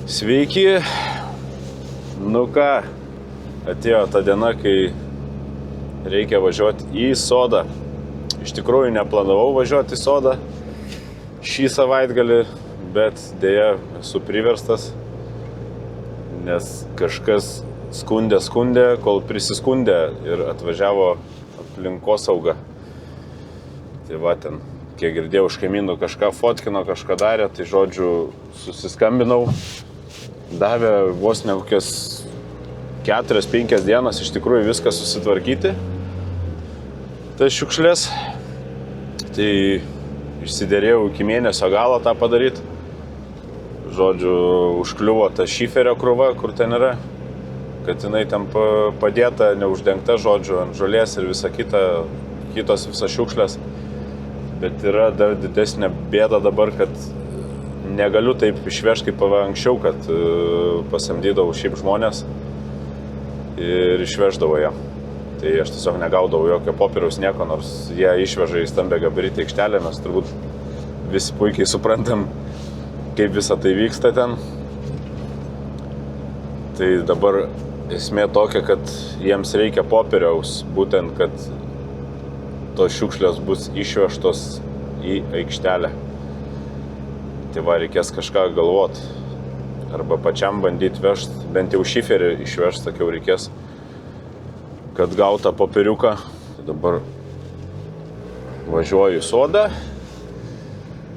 Sveiki, nu ką, atėjo ta diena, kai reikia važiuoti į sodą. Iš tikrųjų neplanavau važiuoti į sodą šį savaitgalį, bet dėja esu priverstas, nes kažkas skundė, kol prisiskundė ir atvažiavo aplinkosauga. Tai va ten, kiek girdėjau, iš kaimynų kažką fotkino, kažką darė, tai žodžiu susiskambinau. Davė vos ne kokias 4-5 dienas iš tikrųjų viską susitvarkyti. Tai šiukšlės. Tai išsiderėjau iki mėnesio galo tą padaryti. Žodžiu, užkliuvo ta šiferio krūva, kur ten yra. Kad jinai ten padėta, neuždengta, žodžiu, ant žolės ir visa kita, kitos visas šiukšlės. Bet yra dar didesnė bėda dabar, kad negaliu taip išvežti kaip anksčiau, kad pasamdydavau šiaip žmonės ir išveždavau ją. Tai aš tiesiog negaudavau jokio popieriaus nieko, nors jie išveža į stambę gabaritę aikštelę, mes turbūt visi puikiai suprantam, kaip visa tai vyksta ten. Tai dabar esmė tokia, kad jiems reikia popieriaus, būtent, kad tos šiukšlės bus išvežtos į aikštelę. Tai va, reikės kažką galvoti. Arba pačiam bandyti vežti, bent jau šiferį išvežti, sakiau, reikės, kad gautą popieriuką. Tai dabar važiuoju į sodą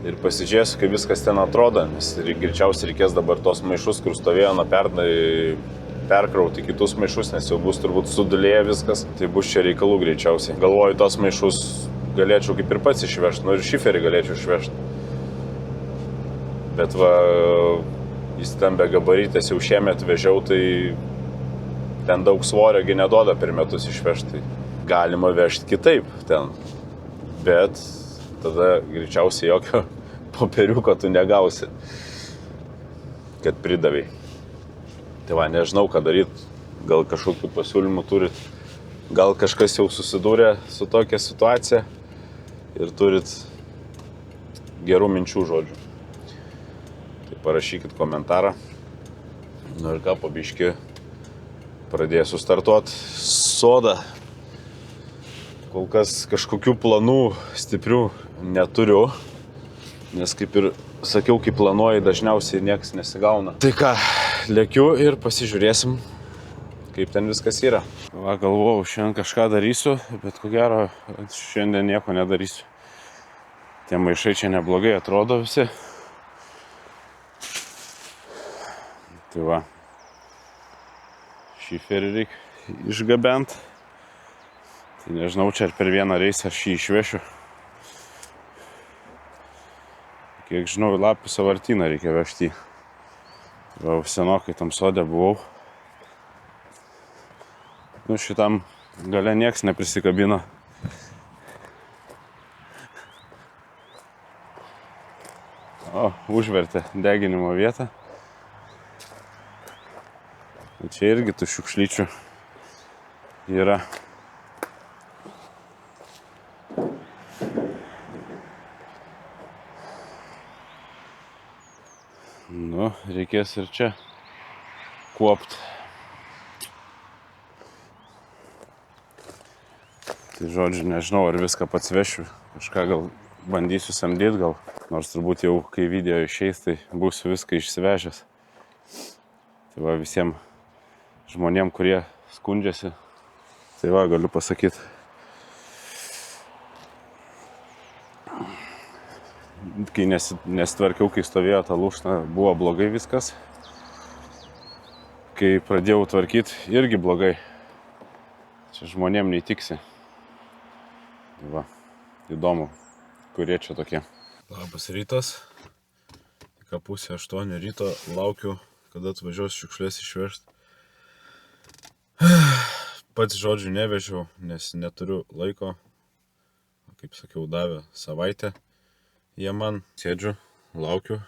ir pasižiūrėsiu, kaip viskas ten atrodo, nes greičiausiai reikės dabar tos maišus, kur stovėjo nuo pernai, perkrauti kitus maišus, nes jau bus turbūt sudulėję viskas. Tai bus čia reikalų greičiausiai. Galvoju, tos maišus galėčiau kaip ir pats išvežti, nu ir šiferį galėčiau išvežti. Bet va, į stambę gabarytės jau šiemet vežiau, tai ten daug svorio neduoda per metus išvežti. Galima vežti kitaip ten, bet tada greičiausiai jokio popieriuko tu negausi, kad pridavai. Tai va, nežinau, ką daryti, gal kažkokių pasiūlymų turit, gal kažkas jau susidūrė su tokia situacija ir turit gerų minčių, žodžių. Tai parašykit komentarą. Nu ir ką, po biškį pradėsiu startuoti sodą. Kol kas kažkokių planų stiprių neturiu, nes kaip ir sakiau, kai planuoji, dažniausiai niekas nesigauna. Tai ką, lėkiu ir pasižiūrėsim, kaip ten viskas yra. Va, galvojau, šiandien kažką darysiu, bet ko gero, šiandien nieko nedarysiu. Tie maišai čia neblogai atrodo visi. Tai va, šiferį reikia išgabent. Tai nežinau, čia ar per vieną reisą aš jį išvešiu. Kiek žinau, į Lapių sąvartyną reikia vežti. Va, senokai tam sode buvau. Nu, šitam gale nieks neprisikabino. O, užvertė deginimo vietą. Čia irgi tų šiukšlyčių yra. Nu, reikės ir čia kuopt. Tai žodžiu, nežinau, ar viską pats vešiu. Kažką gal bandysiu samdyti, gal. Nors turbūt jau, kai video išeis, tai būsiu viską išsivežęs. Tai va, visiems žmonėm, kurie skundžiasi, tai va, galiu pasakyti. Kai nesitvarkiau, kai stovėjo ta lūšna, buvo blogai viskas. Kai pradėjau tvarkyti, irgi blogai. Čia žmonėm neįtiksi. Tai va, įdomu, kurie čia tokie. Labas rytas. Tik pusė 8 ryto laukiu, kada atvažiuos šiukšlės išvežti. Pats žodžiu nevežiau, nes neturiu laiko. Kaip sakiau, davė savaitę. Jie man sėdžiu, laukiu,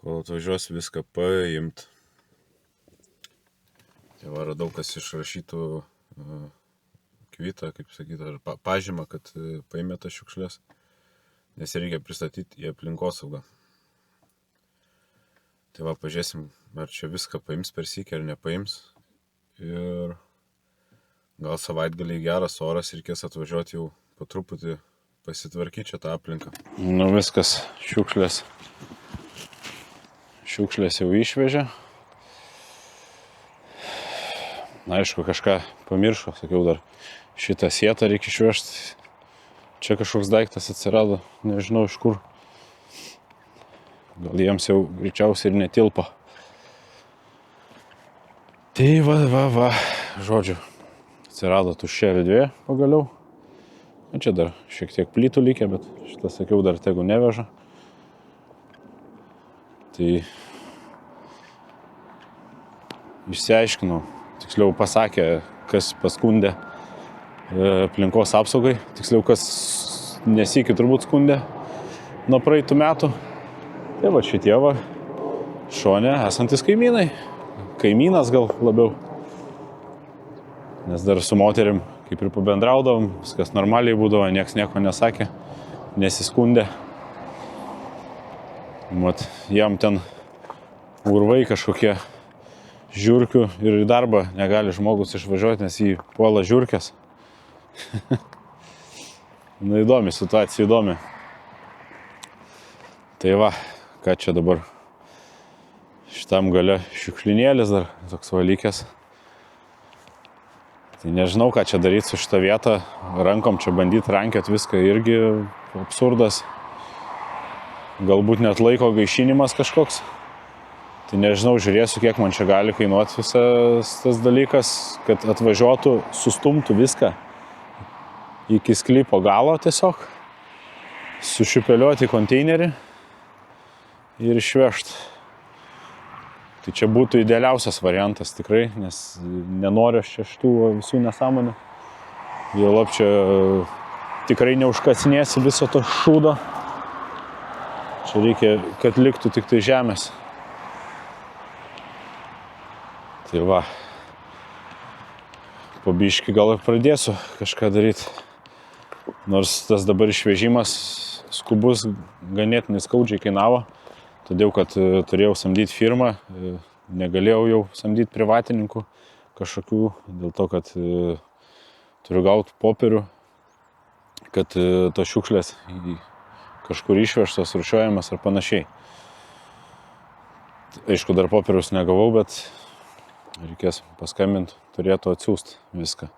kol atvažiuos viską paimt. Tai va, radau, kas išrašytų kvitą, kaip sakyti, ar pažymą, kad paėmė tas šiukšlės, nes reikia pristatyti į aplinkosaugą. Tai va, pažiūrėsim, ar čia viską paims per sykį, ar nepaims. Ir gal savaitgalį geras oras ir reikės atvažiuoti jau po truputį pasitvarkyti čia tą aplinką. Nu viskas, šiukšlės jau išvežė. Na, aišku, kažką pamiršo, sakiau, dar šitą sietą reikia išvežti. Čia kažkoks daiktas atsirado, nežinau iš kur. Gal jiems jau greičiausiai ir netilpo. Tai va, žodžiu, atsirado tuščia erdvė pagaliau. Na, čia dar šiek tiek plytų likę, bet šitą, sakiau, dar tegu neveža. Tai išsiaiškinau, tiksliau pasakė, kas paskundė aplinkos apsaugai, tiksliau kas nesykį turbūt skundė nuo praeitų metų. Tai va šitie va šone esantis kaimynai. Kaimynas gal labiau. Nes dar su moterim kaip ir pabendraudavom, viskas normaliai būdavo, nieks nieko nesakė, nesiskundė. Mat, jam ten urvai kažkokie žiurkių ir į darbą negali žmogus išvažiuoti, nes jį puola žiurkės. Na, įdomi situacija, įdomi. Tai va, ką čia dabar šitam gale šiukšlinėlis dar toks valikęs. Tai nežinau, ką čia daryti su šitą vietą, rankom čia bandyti rankiot viską irgi absurdas. Galbūt net laiko gaišinimas kažkoks. Tai nežinau, žiūrėsiu, kiek man čia gali kainuoti visas tas dalykas, kad atvažiuotų, sustumtų viską iki sklypo galo tiesiog, sušipeliuoti konteinerį ir išvežti. Tai čia būtų idealiausias variantas tikrai, nes nenoriu aš šitų visų nesąmonių. Juolab čia tikrai neužkasinėsi viso to šūdo. Čia reikia, kad liktų tik tai žemės. Tai va, po biškį gal ir pradėsiu kažką daryti. Nors tas dabar išvežimas skubus ganėtinai skaudžiai kainavo, todėl kad turėjau samdyti firmą, negalėjau jau samdyti privatininkų kažkokių, dėl to, kad turiu gauti popierių, kad tos šiukšlės kažkur išvežtos, rūšiuojamas ar panašiai. Aišku, dar popierius negavau, bet reikės paskambinti, turėtų atsiųsti viską.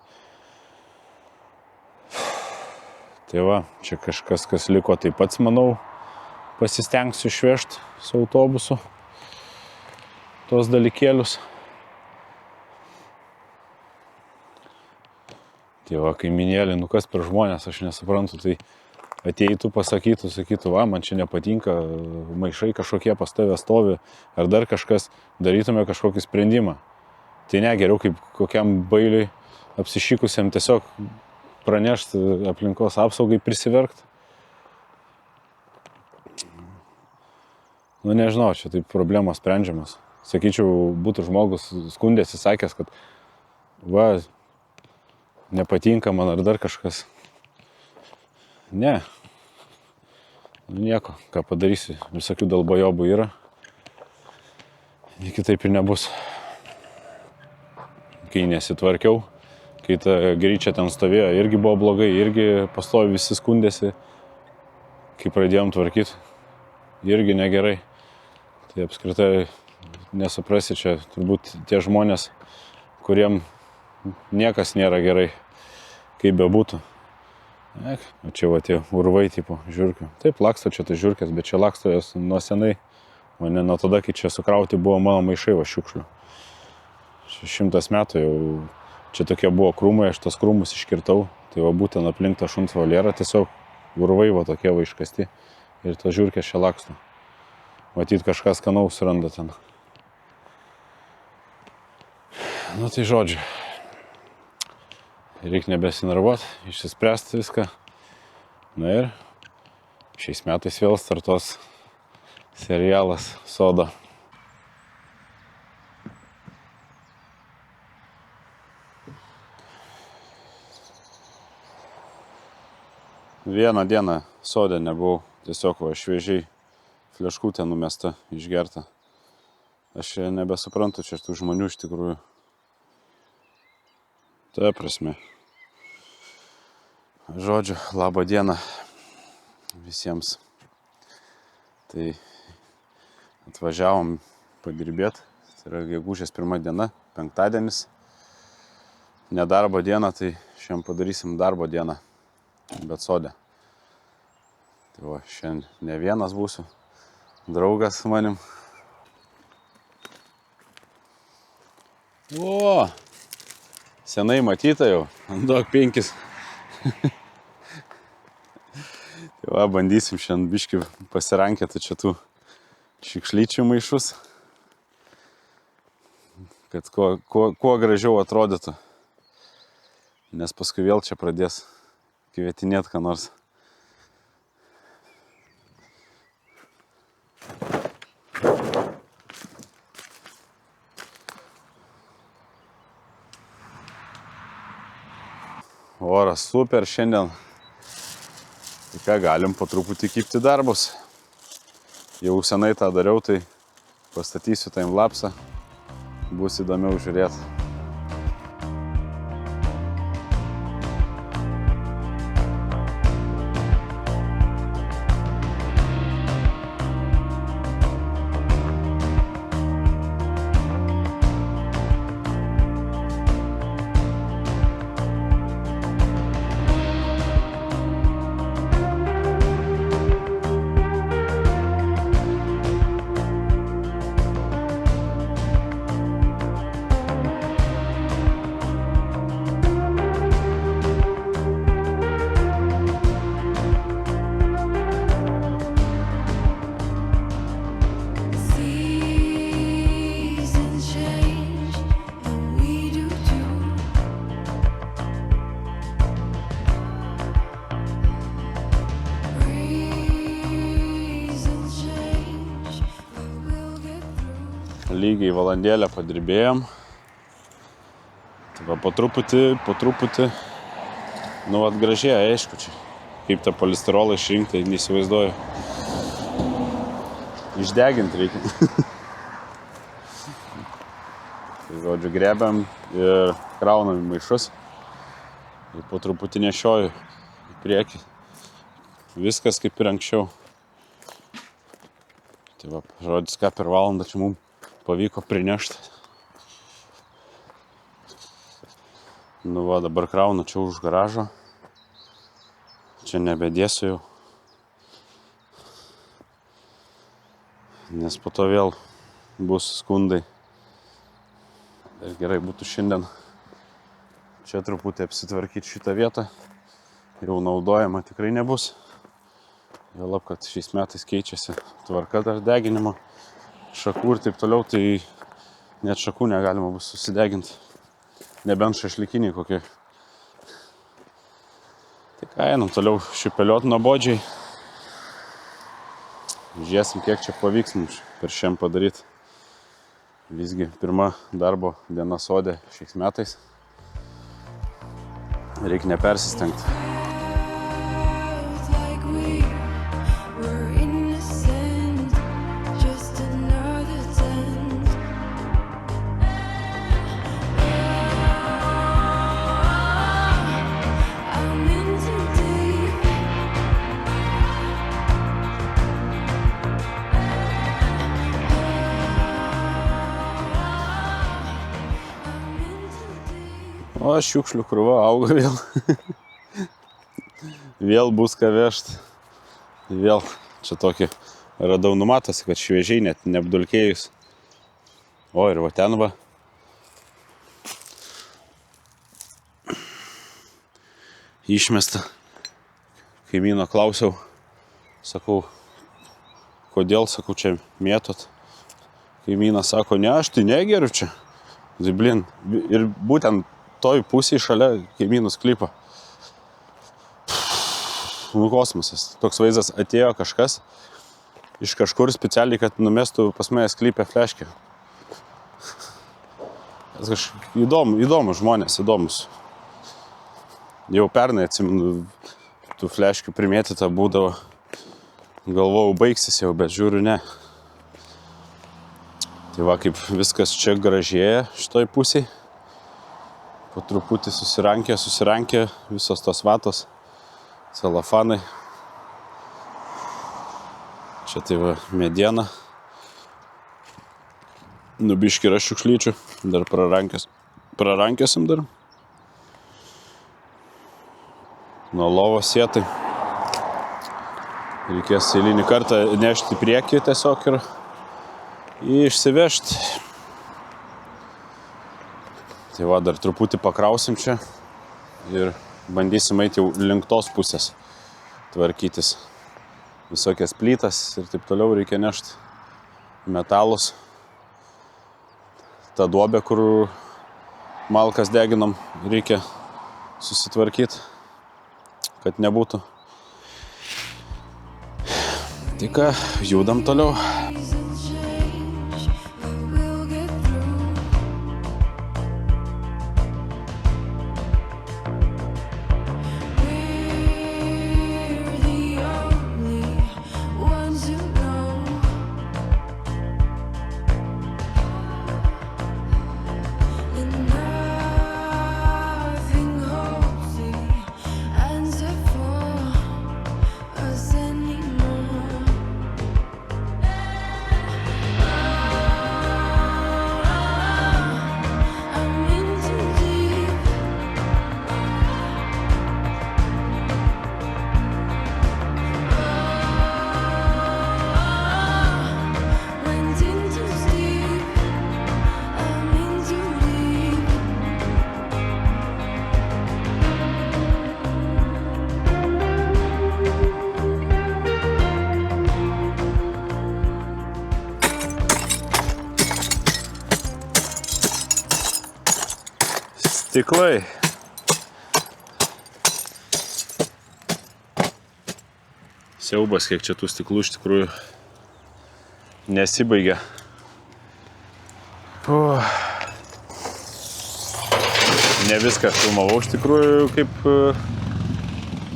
Tai va, čia kažkas, kas liko, taip pats, manau, pasistengsiu išvežti su autobusu tos dalykėlius. Tai va, kaiminėlį, nu kas per žmonės, aš nesuprantu, tai ateitų, pasakytų, sakytų, va, man čia nepatinka, maišai kažkokie pas tave stovi, ar dar kažkas, darytume kažkokį sprendimą. Tai ne, geriau kaip kokiam bailiui apsišykusiam tiesiog pranešti aplinkos apsaugai, prisiverkti. Nu nežinau, čia taip problemos sprendžiamas. Sakyčiau, būtų žmogus skundėsi, sakęs, kad va, nepatinka man ar dar kažkas. Ne. Nu nieko, ką padarysi, visokių dalbojobų yra. Kitaip ir nebus. Kai nesitvarkiau, kai ta gryčia ten stovėjo, irgi buvo blogai, irgi pastovi visi skundėsi. Kai pradėjom tvarkyti, irgi negerai. Tai apskritai nesuprasi, čia turbūt tie žmonės, kuriem niekas nėra gerai, kaip bebūtų. O čia va tie urvai tipo žiurkių. Taip, laksto čia tai žiurkės, bet čia laksto jos nuo senai. O ne nuo tada, kai čia sukrauti buvo mano maišai va šiukšlių. 100 metų jau čia tokie buvo krūmai, aš tos krūmus iškirtau. Tai va būtent aplink tą šuns voljerą tiesiog urvai va tokie va iškasti. Ir tos žiurkės čia laksto. Matyt, kažkas skanaus randa ten. Nu tai žodžiu. Reikia nebesinarvuoti, išsispręsti viską. Na ir šiais metais vėl startuos serialas Soda. Vieną dieną sode nebuvau, tiesiog va šviežiai fleškutė numesta, išgerta. Aš nebesuprantu čia tų žmonių iš tikrųjų. Ta prasme. Žodžiu, labą dieną visiems. Tai atvažiavom padirbėti. Tai yra gegužės 1 diena, penktadienis. Nedarbo diena, tai šiandien padarysim darbo dieną, bet sode. Tai va, šiandien ne vienas būsiu, draugas su manim. O, senai matyta jau, duok 5. Tai va, bandysim šiandien biškį pasirankėti čia tų šikšlyčių maišus, kad kuo gražiau atrodytų. Nes paskui vėl čia pradės kvietinėti ką nors. Oras super šiandien. Tai ką, galim po truputį kibti darbus. Jau senai tą dariau, tai pastatysiu timelapsą. Bus įdomiau žiūrėti. Lygiai valandėlę padirbėjom. Tai po truputį, nu atgražėja, aišku, čia. Kaip tą polisterolą išrinkti, tai neįsivaizduoju. Išdeginti reikia. Tai žodžiu, grebiam ir kraunam į maišus. Ir po truputį nešioju į priekį. Viskas kaip ir anksčiau. Tai va, žodis, ką per valandą čia mums pavyko prinešti. Nu va, dabar kraunu čia už garažo. Čia nebedėsiu jau. Nes po to vėl bus skundai. Ir gerai būtų šiandien čia truputį apsitvarkyti šitą vietą. Jau naudojama tikrai nebus. Vėlap, kad šiais metais keičiasi tvarka dar deginimo. Šakų ir taip toliau, tai net šakų negalima bus susideginti. Nebent šašlikiniai kokie. Tai ką, einam toliau šipeliot nuobodžiai. Žiūrėsim, kiek čia pavyks mums per šiandien padaryti. Visgi pirma darbo diena sode šiais metais. Reikia nepersistengti. O šiukšlių krūva auga vėl. Vėl bus ką vežti. Vėl čia tokį radau numatosi, kad šviežiai net neapdulkėjus. O ir va ten va. Išmesta. Kaimyno klausiau. Sakau, kodėl, sakau, čia mėtot. Kaimynas sako, ne, aš tai negeriu čia. Tai blin. Ir būtent toj pusėje šalia kaimynų sklypo. Nu, kosmosas. Toks vaizdas, atėjo kažkas iš kažkur specialiai, kad numestų pas mane sklypę fleškę. Įdomus žmonės, įdomus. Jau pernai atsimenu, tų fleškių primėtyta būdavo. Galvojau, baigsis jau, bet žiūriu, ne. Tai va, kaip viskas čia gražėja šitoj pusėj. Po truputį susirankė visos tos vatos, celofanai. Čia tai va mediena. Nubiški yra šiukšlyčių, dar prarankėsim dar. Nuo lovos sėtai. Reikės eilinį kartą nešti į priekį tiesiog ir išsivežti. Tai va, dar truputį pakrausim čia ir bandysim eiti jau link tos pusės tvarkytis. Visokias plytas ir taip toliau reikia nešti, metalus. Ta duobė, kur malkas deginam, reikia susitvarkyti, kad nebūtų. Tai ką, judam toliau. Stiklai. Siaubas, kiek čia tų stiklų iš tikrųjų nesibaigia. Ne viską filmavau iš tikrųjų, kaip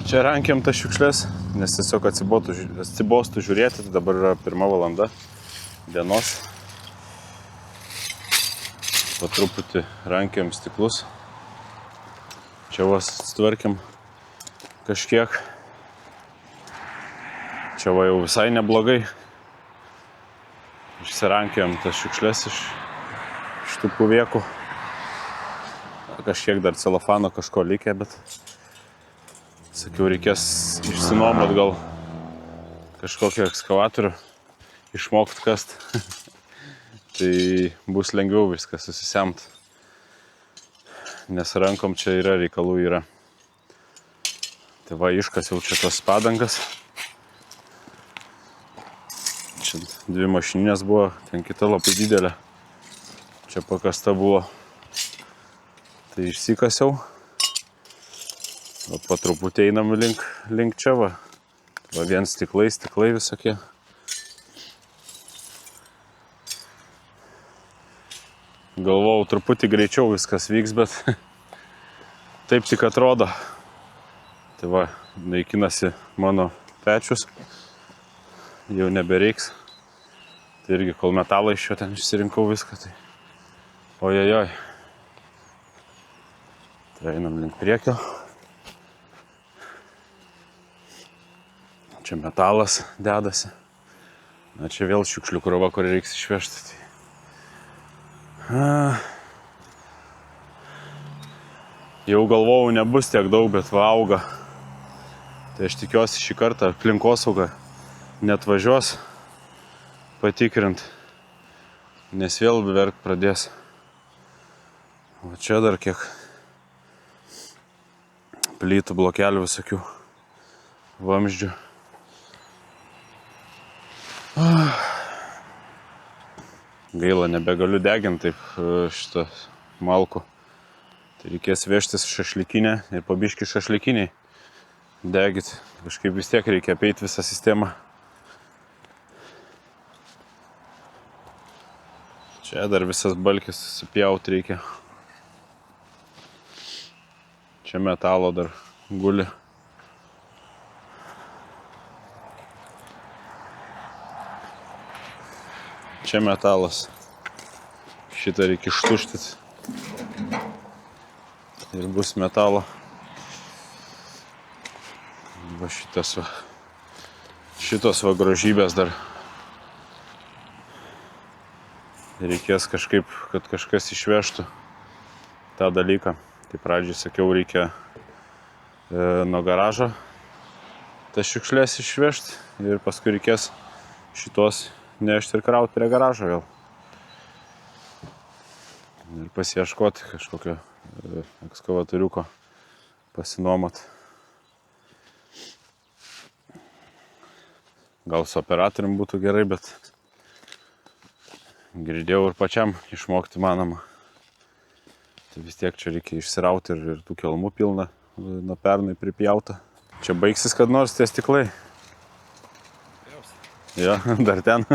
čia rankiam tas šiukšlės, nes tiesiog atsibostų žiūrėti. Tai dabar yra 1 valanda dienos. Po truputį rankiam stiklus. Čia vas tvarkiam kažkiek. Čia va jau visai neblogai. Išsirankiam tas šiukšlės iš tų puvėkų. Kažkiek dar celofano kažko likę, bet sakiau, reikės išsinuomot gal kažkokį ekskavatorių, išmokt kast. Tai bus lengviau viską susisemt. Nes rankom čia yra reikalų yra. Tai va, iškasiau čia tos padangas. Čia 2 mašininės buvo, ten kita labai didelė. Čia pakasta buvo. Tai išsikasiau. O po truputį einam link čia va. Va vien stiklai visokie. Galvojau, truputį greičiau viskas vyks, bet taip tik atrodo. Tai va, naikinasi mano pečius. Jau nebereiks. Tai irgi, kol metalą iš jo ten išsirinkau viską, tai ojojoj. Tai einam link priekio. Čia metalas dedasi. Na, čia vėl šiukšlių krova, kurį reiks išvežti. Tai jau galvojau, nebus tiek daug, bet va auga. Tai aš tikiuosi šį kartą aplinkosauga net važiuos patikrint, nes vėl verkt pradės. O čia dar kiek plytų, blokelių visokių, vamzdžių. Gaila, nebegaliu deginti taip šitą malkų. Tai reikės vežtis šašlikinę ir pabiškį šašlikiniai degit. Kažkaip vis tiek reikia apeiti visą sistemą. Čia dar visas balkis susipjauti reikia. Čia metalo dar guli. Čia metalas. Šitą reikia ištuštyti. Ir bus metalo. Va šitos va grožybės dar. Reikės kažkaip, kad kažkas išvežtų tą dalyką. Tai pradžiai sakiau, reikia nuo garažo tas šiukšlės išvežti ir paskui reikės šitos nešti ir krauti prie garažo vėl. Ir pasiieškoti kažkokio ekskavatoriuko pasinuomot. Gal su operatorium būtų gerai, bet girdėjau ir pačiam išmokti manoma. Tai vis tiek čia reikia išsirauti ir tų kelmų pilna nuo pernai pripjauta. Čia baigsis kad nors tie stiklai. Jo, dar ten.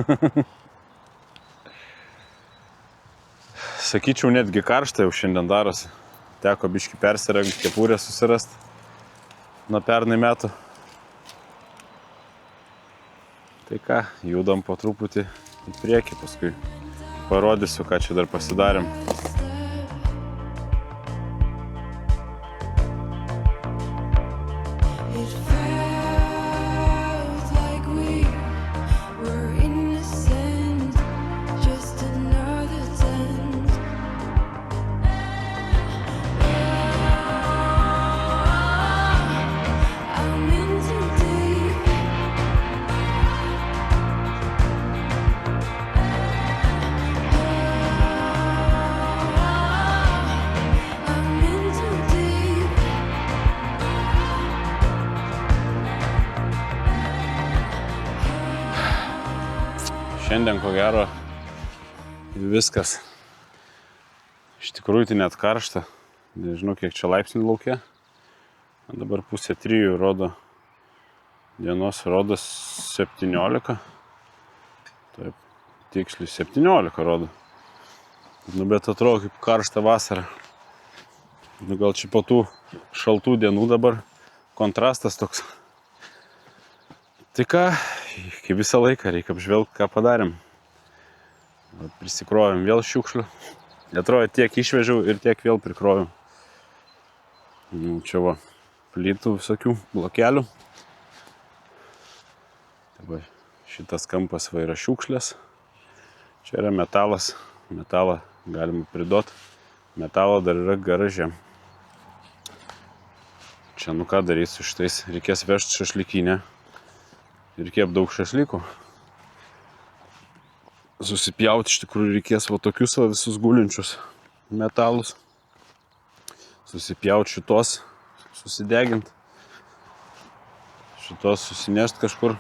Sakyčiau, netgi karšta jau šiandien darosi. Teko biškį persirengti, kepurę susirasti nuo pernai metų. Tai ką, judam po truputį į priekį, paskui parodysiu, ką čia dar pasidarėm. Šiandien, ko gero, viskas. Iš tikrųjų, tai net karšta. Nežinau, kiek čia laipsnių lauke. Dabar 2:30 rodo. Dienos rodo 17. Taip, tiksliai 17 rodo. Nu, bet atrodo kaip karšta vasara. Nu, gal čia po tų šaltų dienų dabar kontrastas toks. Tai ką, kaip visą laiką reikia apžvelgti, ką padarėm. Prisikrovėm vėl šiukšlių. Atrodo, tiek išvežiau ir tiek vėl prikrovėm. Nu, čia va, plytų visokių blokelių. Tai šitas kampas va yra šiukšlės. Čia yra metalas. Metalą galima priduoti. Metalo dar yra garaže. Čia nu ką darysiu šitais. Reikės vežti šašlykinę. Ir kiek daug šašlykų. Susipjauti iš tikrųjų reikės va tokius va visus gulinčius metalus. Susipjauti šitos, susideginti. Šitos susinešti kažkur.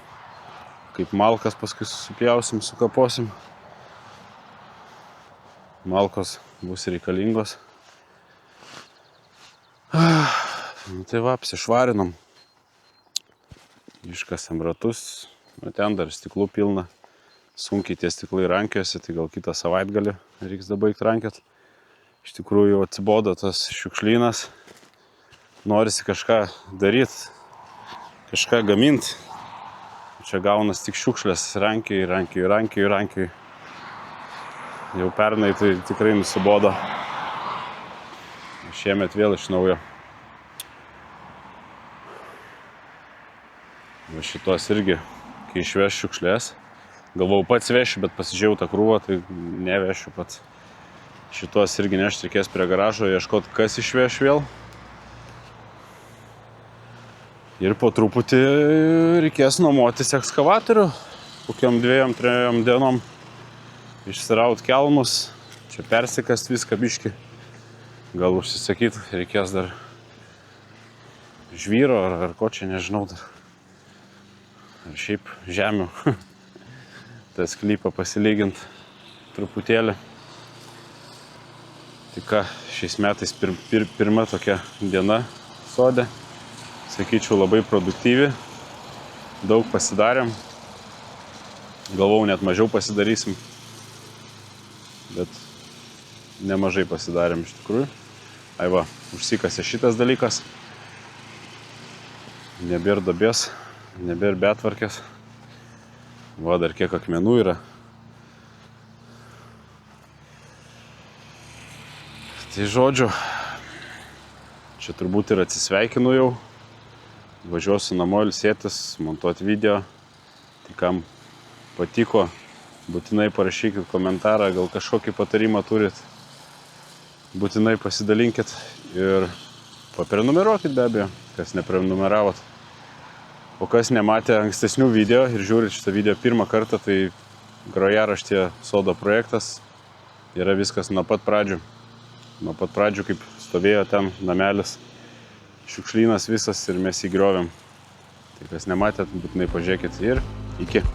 Kaip malkas paskui susipjausim, sukaposim. Malkos bus reikalingos. Tai va, apsišvarinom. Iškasėm ratus, ten dar stiklų pilna, sunkiai tie stiklai rankiojasi, tai gal kitą savaitgalį reiks dabaigti rankiot. Iš tikrųjų atsibodo tas šiukšlynas, norisi kažką daryti, kažką gaminti. Čia gaunas tik šiukšlės, rankioju. Jau pernai tai tikrai nusibodo. Šiemet vėl iš naujo. Va šitos irgi, kai išveš šiukšlės, galvau pats vešiu, bet pasižiūrėjau tą krūvą, tai nevešiu pats. Šitos irgi nešti reikės prie garažo, ieškoti, kas išveš vėl. Ir po truputį reikės nuomotis ekskavatorių, kokiam 2-3 dienom išsiraut kelmus, čia persikast viską biškį. Gal užsisakyti reikės dar žvyro ar ko čia, nežinau dar. Ar šiaip žemių tą sklypą pasilygint truputėlį. Tai ką, šiais metais pirma tokia diena sode. Sakyčiau, labai produktyvi. Daug pasidarėm. Galvau, net mažiau pasidarysim. Bet nemažai pasidarėm iš tikrųjų. Ai va, užsikasė šitas dalykas. Nebėr dobės. Nebėr betvarkės. Va, dar kiek akmenų yra. Tai žodžiu, čia turbūt ir atsisveikinu jau. Važiuosiu namo ilsėtis, montuoti video. Tai kam patiko, būtinai parašykit komentarą, gal kažkokį patarimą turit. Būtinai pasidalinkit ir paprenumeruokit be abejo, kas neprenumeravot. O kas nematė ankstesnių video ir žiūrit šitą video pirmą kartą, tai grojaraštyje sodo projektas yra viskas nuo pat pradžių. Nuo pat pradžių, kaip stovėjo ten namelis, šiukšlynas visas ir mes jį griovėm. Tai kas nematėt, būtinai pažiūrėkit ir iki.